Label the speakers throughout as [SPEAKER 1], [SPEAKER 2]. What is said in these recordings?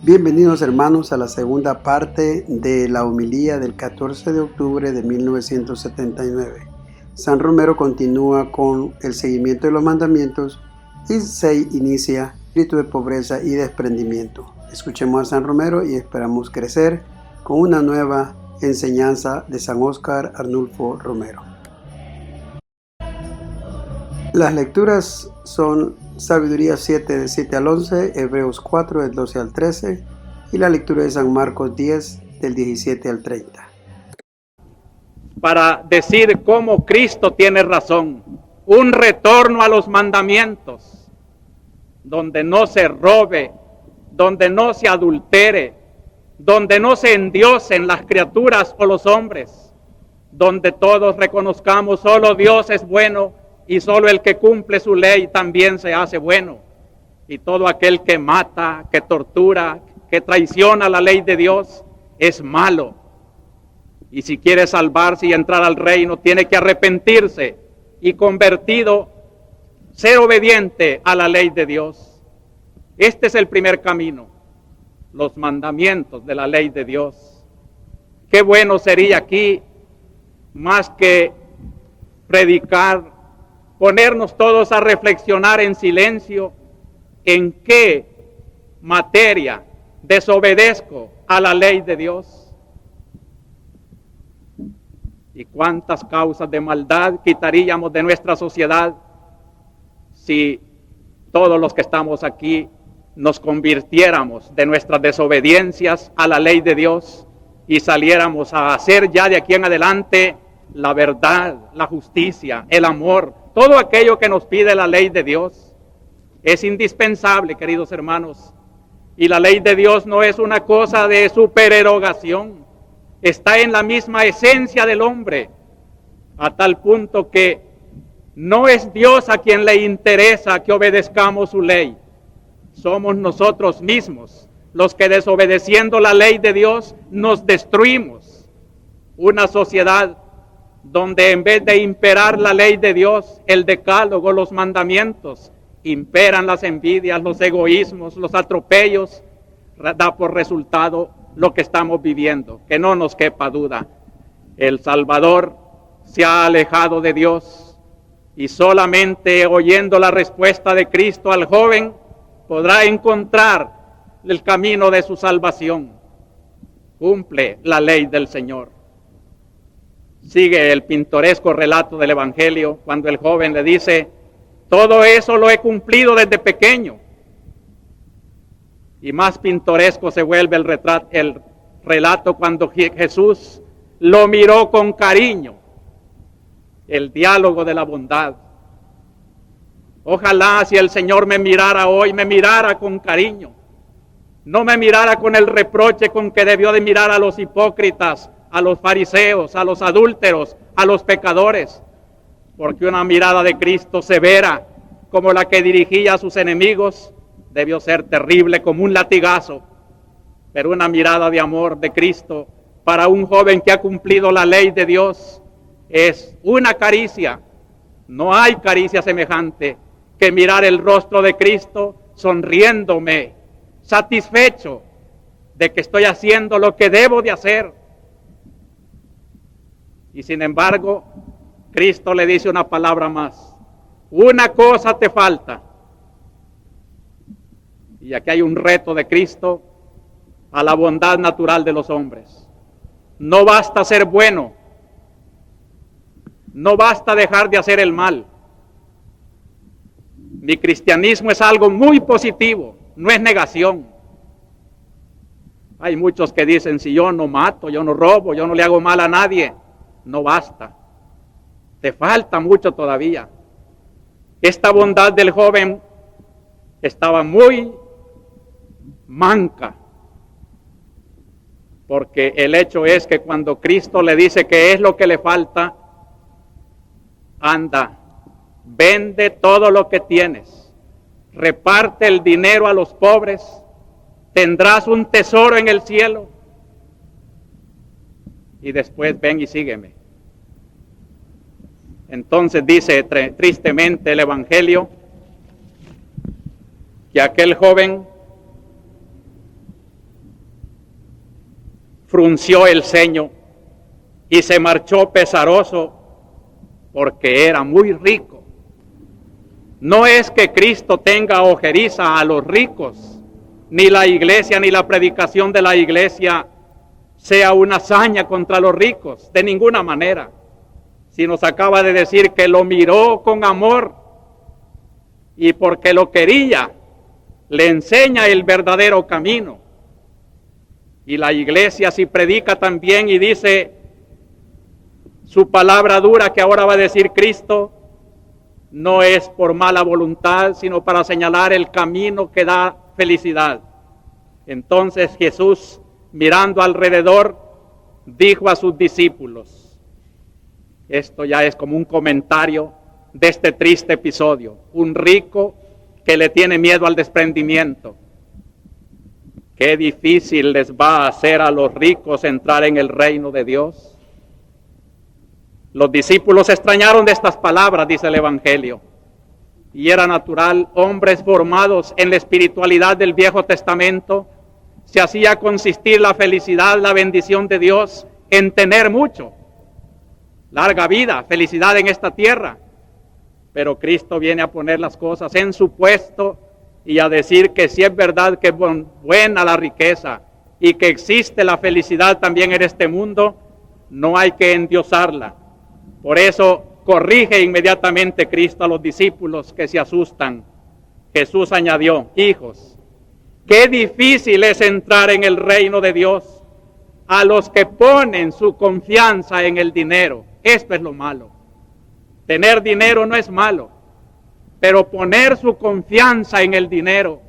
[SPEAKER 1] Bienvenidos hermanos a la segunda parte de la homilía del 14 de octubre de 1979. San Romero continúa con el seguimiento de los mandamientos y se inicia espíritu de pobreza y desprendimiento. Escuchemos a San Romero y esperamos crecer con una nueva enseñanza de San Óscar Arnulfo Romero. Las lecturas son Sabiduría 7 del 7 al 11, Hebreos 4 del 12 al 13 y la lectura de San Marcos 10 del 17 al 30.
[SPEAKER 2] Para decir cómo Cristo tiene razón, un retorno a los mandamientos, donde no se robe, donde no se adultere, donde no se endiosen las criaturas o los hombres, donde todos reconozcamos solo Dios es bueno y solo el que cumple su ley también se hace bueno. Y todo aquel que mata, que tortura, que traiciona la ley de Dios es malo. Y si quiere salvarse y entrar al reino, tiene que arrepentirse y convertido, ser obediente a la ley de Dios. Este es el primer camino, los mandamientos de la ley de Dios. Qué bueno sería aquí, más que predicar, ponernos todos a reflexionar en silencio en qué materia desobedezco a la ley de Dios. Y cuántas causas de maldad quitaríamos de nuestra sociedad si todos los que estamos aquí nos convirtiéramos de nuestras desobediencias a la ley de Dios y saliéramos a hacer ya de aquí en adelante la verdad, la justicia, el amor, todo aquello que nos pide la ley de Dios. Es indispensable, queridos hermanos, y la ley de Dios no es una cosa de supererogación, está en la misma esencia del hombre, a tal punto que no es Dios a quien le interesa que obedezcamos su ley, somos nosotros mismos los que desobedeciendo la ley de Dios nos destruimos. Una sociedad donde en vez de imperar la ley de Dios, el decálogo, los mandamientos, imperan las envidias, los egoísmos, los atropellos, da por resultado lo que estamos viviendo, que no nos quepa duda. El Salvador se ha alejado de Dios y solamente oyendo la respuesta de Cristo al joven podrá encontrar el camino de su salvación. Cumple la ley del Señor. Sigue el pintoresco relato del Evangelio cuando el joven le dice: todo eso lo he cumplido desde pequeño. Y más pintoresco se vuelve el relato cuando Jesús lo miró con cariño. El diálogo de la bondad. Ojalá si el Señor me mirara hoy, me mirara con cariño. No me mirara con el reproche con que debió de mirar a los hipócritas, a los fariseos, a los adúlteros, a los pecadores, porque una mirada de Cristo severa, como la que dirigía a sus enemigos, debió ser terrible como un latigazo, pero una mirada de amor de Cristo para un joven que ha cumplido la ley de Dios es una caricia. No hay caricia semejante que mirar el rostro de Cristo sonriéndome, satisfecho de que estoy haciendo lo que debo de hacer. Y sin embargo, Cristo le dice una palabra más. Una cosa te falta. Y aquí hay un reto de Cristo a la bondad natural de los hombres. No basta ser bueno. No basta dejar de hacer el mal. Mi cristianismo es algo muy positivo, no es negación. Hay muchos que dicen, si yo no mato, yo no robo, yo no le hago mal a nadie. No basta, te falta mucho todavía. Esta bondad del joven estaba muy manca, porque el hecho es que cuando Cristo le dice que es lo que le falta, anda, vende todo lo que tienes, reparte el dinero a los pobres, tendrás un tesoro en el cielo. Y después ven y sígueme. Entonces dice tristemente el Evangelio que aquel joven frunció el ceño y se marchó pesaroso porque era muy rico. No es que Cristo tenga ojeriza a los ricos, ni la iglesia ni la predicación de la iglesia sea una hazaña contra los ricos, de ninguna manera. Si nos acaba de decir que lo miró con amor y porque lo quería, le enseña el verdadero camino. Y la iglesia si predica también y dice su palabra dura que ahora va a decir Cristo, no es por mala voluntad, sino para señalar el camino que da felicidad. Entonces Jesús, mirando alrededor, dijo a sus discípulos, esto ya es como un comentario de este triste episodio, un rico que le tiene miedo al desprendimiento. Qué difícil les va a hacer a los ricos entrar en el reino de Dios. Los discípulos se extrañaron de estas palabras, dice el Evangelio, y era natural, hombres formados en la espiritualidad del Viejo Testamento, se hacía consistir la felicidad, la bendición de Dios en tener mucho, larga vida, felicidad en esta tierra. Pero Cristo viene a poner las cosas en su puesto y a decir que si es verdad que es buena la riqueza y que existe la felicidad también en este mundo, no hay que endiosarla. Por eso corrige inmediatamente Cristo a los discípulos que se asustan. Jesús añadió, hijos, qué difícil es entrar en el reino de Dios a los que ponen su confianza en el dinero. Esto es lo malo. Tener dinero no es malo, pero poner su confianza en el dinero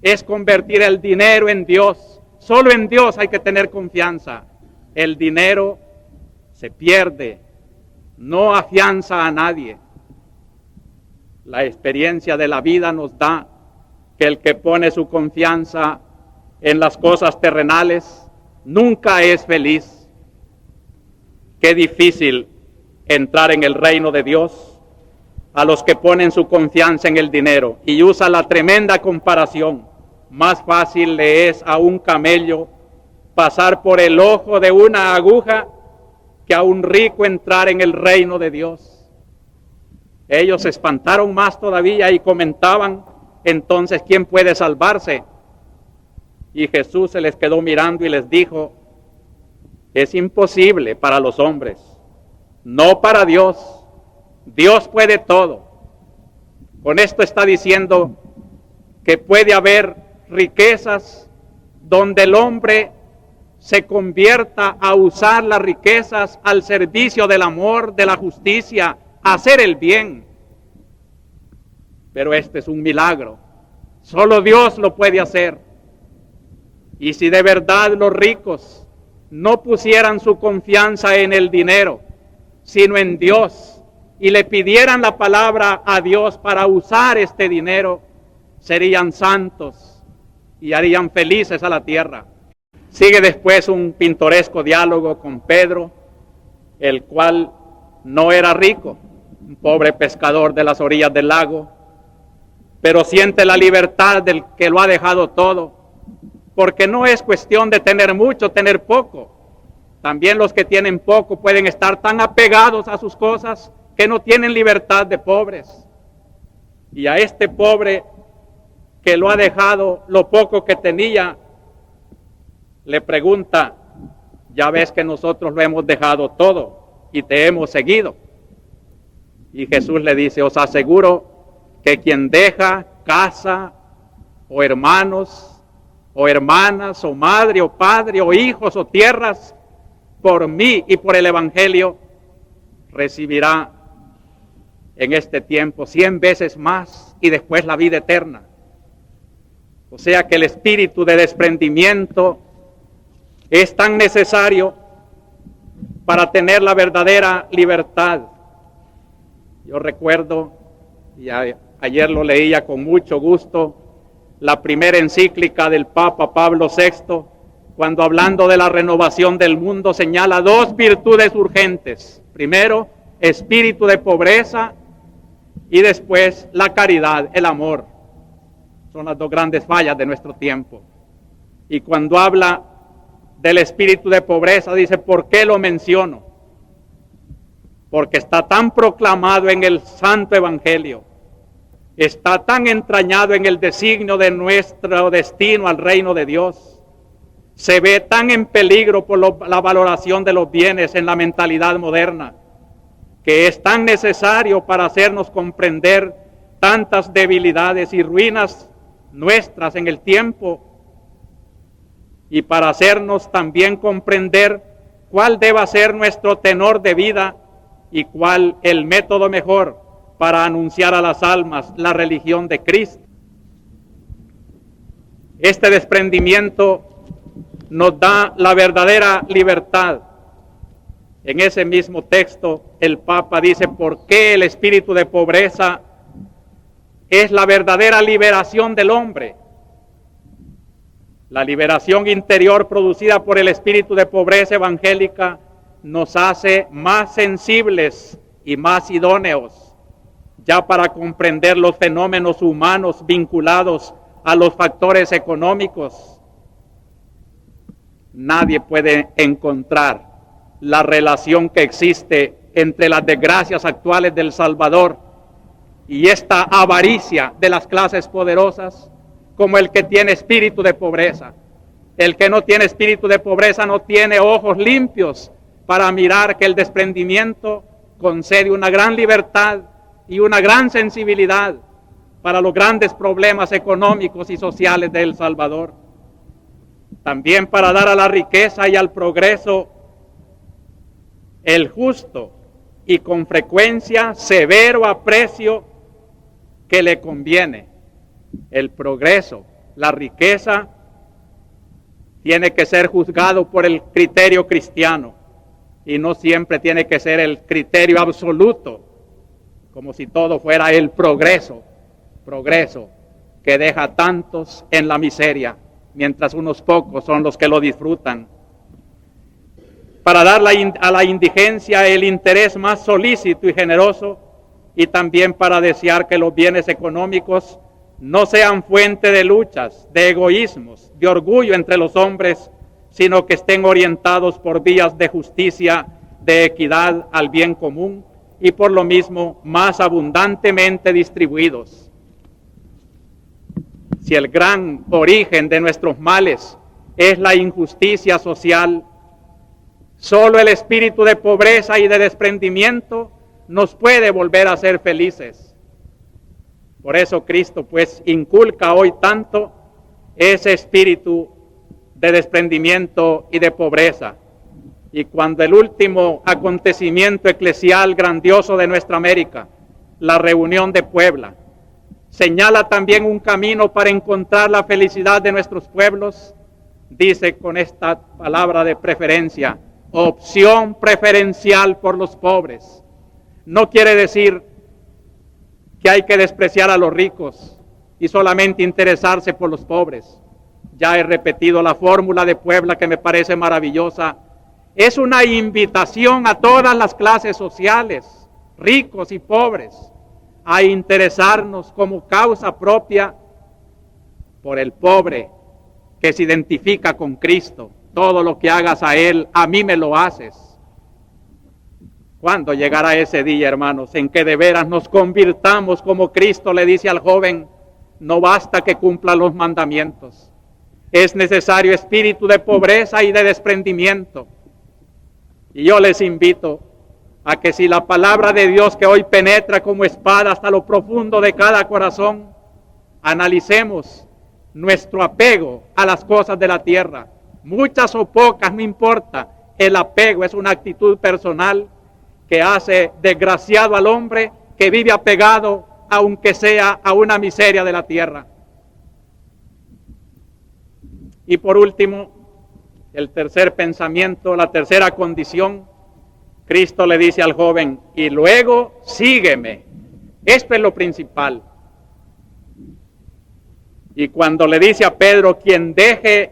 [SPEAKER 2] es convertir el dinero en Dios. Solo en Dios hay que tener confianza. El dinero se pierde, no afianza a nadie. La experiencia de la vida nos da que el que pone su confianza en las cosas terrenales nunca es feliz. Qué difícil entrar en el reino de Dios a los que ponen su confianza en el dinero. Y usa la tremenda comparación. Más fácil le es a un camello pasar por el ojo de una aguja que a un rico entrar en el reino de Dios. Ellos se espantaron más todavía y comentaban, entonces, ¿quién puede salvarse? Y Jesús se les quedó mirando y les dijo, es imposible para los hombres, no para Dios. Dios puede todo. Con esto está diciendo que puede haber riquezas donde el hombre se convierta a usar las riquezas al servicio del amor, de la justicia, a hacer el bien. Pero este es un milagro. Solo Dios lo puede hacer. Y si de verdad los ricos no pusieran su confianza en el dinero, sino en Dios, y le pidieran la palabra a Dios para usar este dinero, serían santos y harían felices a la tierra. Sigue después un pintoresco diálogo con Pedro, el cual no era rico, un pobre pescador de las orillas del lago, pero siente la libertad del que lo ha dejado todo, porque no es cuestión de tener mucho, tener poco. También los que tienen poco pueden estar tan apegados a sus cosas que no tienen libertad de pobres. Y a este pobre que lo ha dejado lo poco que tenía, le pregunta, ya ves que nosotros lo hemos dejado todo y te hemos seguido. Y Jesús le dice, os aseguro que quien deja casa o hermanos o hermanas o madre o padre o hijos o tierras por mí y por el Evangelio, recibirá en este tiempo 100 veces más y después la vida eterna. O sea que el espíritu de desprendimiento es tan necesario para tener la verdadera libertad. Yo recuerdo, y ayer lo leía con mucho gusto, la primera encíclica del Papa Pablo VI, cuando hablando de la renovación del mundo señala 2 virtudes urgentes. Primero, espíritu de pobreza y después la caridad, el amor. Son las 2 grandes fallas de nuestro tiempo. Y cuando habla del espíritu de pobreza, dice, ¿por qué lo menciono? Porque está tan proclamado en el Santo Evangelio, está tan entrañado en el designio de nuestro destino al reino de Dios, se ve tan en peligro por la valoración de los bienes en la mentalidad moderna, que es tan necesario para hacernos comprender tantas debilidades y ruinas nuestras en el tiempo, y para hacernos también comprender cuál deba ser nuestro tenor de vida y cuál el método mejor para anunciar a las almas la religión de Cristo. Este desprendimiento nos da la verdadera libertad. En ese mismo texto, el Papa dice, ¿por qué el espíritu de pobreza es la verdadera liberación del hombre? La liberación interior producida por el espíritu de pobreza evangélica nos hace más sensibles y más idóneos ya para comprender los fenómenos humanos vinculados a los factores económicos. Nadie puede encontrar la relación que existe entre las desgracias actuales del Salvador y esta avaricia de las clases poderosas como el que tiene espíritu de pobreza. El que no tiene espíritu de pobreza no tiene ojos limpios para mirar que el desprendimiento concede una gran libertad y una gran sensibilidad para los grandes problemas económicos y sociales de El Salvador. También para dar a la riqueza y al progreso el justo y con frecuencia severo aprecio que le conviene. El progreso, la riqueza, tiene que ser juzgado por el criterio cristiano y no siempre tiene que ser el criterio absoluto, como si todo fuera el progreso que deja a tantos en la miseria, mientras unos pocos son los que lo disfrutan. Para dar a la indigencia el interés más solícito y generoso, y también para desear que los bienes económicos no sean fuente de luchas, de egoísmos, de orgullo entre los hombres, sino que estén orientados por vías de justicia, de equidad al bien común y por lo mismo más abundantemente distribuidos. Si el gran origen de nuestros males es la injusticia social, solo el espíritu de pobreza y de desprendimiento nos puede volver a ser felices. Por eso Cristo pues inculca hoy tanto ese espíritu de desprendimiento y de pobreza. Y cuando el último acontecimiento eclesial grandioso de nuestra América, la reunión de Puebla, señala también un camino para encontrar la felicidad de nuestros pueblos, dice con esta palabra de preferencia, opción preferencial por los pobres. No quiere decir que hay que despreciar a los ricos y solamente interesarse por los pobres. Ya he repetido la fórmula de Puebla que me parece maravillosa. Es una invitación a todas las clases sociales, ricos y pobres, a interesarnos como causa propia por el pobre que se identifica con Cristo. Todo lo que hagas a Él, a mí me lo haces. ¿Cuándo llegará ese día, hermanos, en que de veras nos convirtamos como Cristo le dice al joven? No basta que cumpla los mandamientos. Es necesario espíritu de pobreza y de desprendimiento. Y yo les invito a que si la palabra de Dios que hoy penetra como espada hasta lo profundo de cada corazón, analicemos nuestro apego a las cosas de la tierra. Muchas o pocas, no importa. El apego es una actitud personal que hace desgraciado al hombre que vive apegado, aunque sea a una miseria de la tierra. Y por último, el tercer pensamiento, la tercera condición, Cristo le dice al joven, y luego sígueme. Esto es lo principal. Y cuando le dice a Pedro, quien deje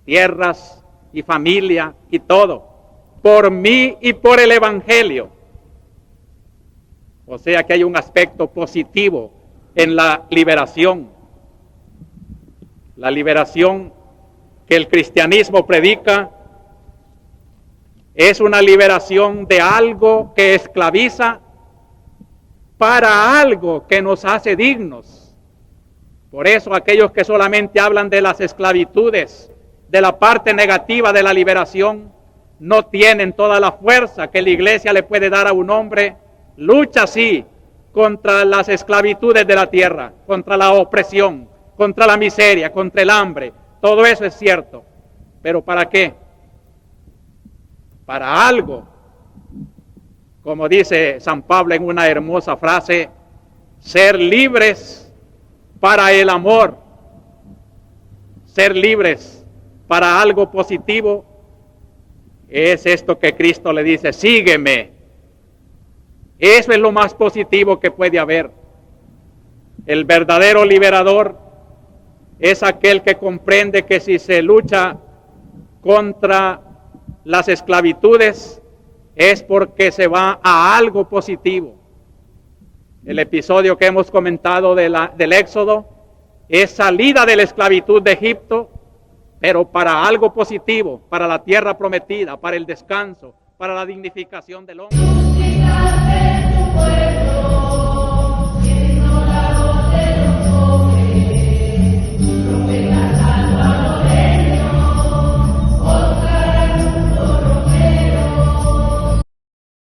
[SPEAKER 2] tierras y familia y todo, por mí y por el Evangelio. O sea que hay un aspecto positivo en la liberación. La liberación que el cristianismo predica es una liberación de algo que esclaviza para algo que nos hace dignos. Por eso aquellos que solamente hablan de las esclavitudes, de la parte negativa de la liberación, no tienen toda la fuerza que la iglesia le puede dar a un hombre. Lucha sí contra las esclavitudes de la tierra, contra la opresión, contra la miseria, contra el hambre. Todo eso es cierto. ¿Pero para qué? Para algo. Como dice San Pablo en una hermosa frase, ser libres para el amor, ser libres para algo positivo, es esto que Cristo le dice, sígueme. Eso es lo más positivo que puede haber. El verdadero liberador es aquel que comprende que si se lucha contra las esclavitudes es porque se va a algo positivo. El episodio que hemos comentado del Éxodo es salida de la esclavitud de Egipto, pero para algo positivo, para la tierra prometida, para el descanso, para la dignificación del hombre.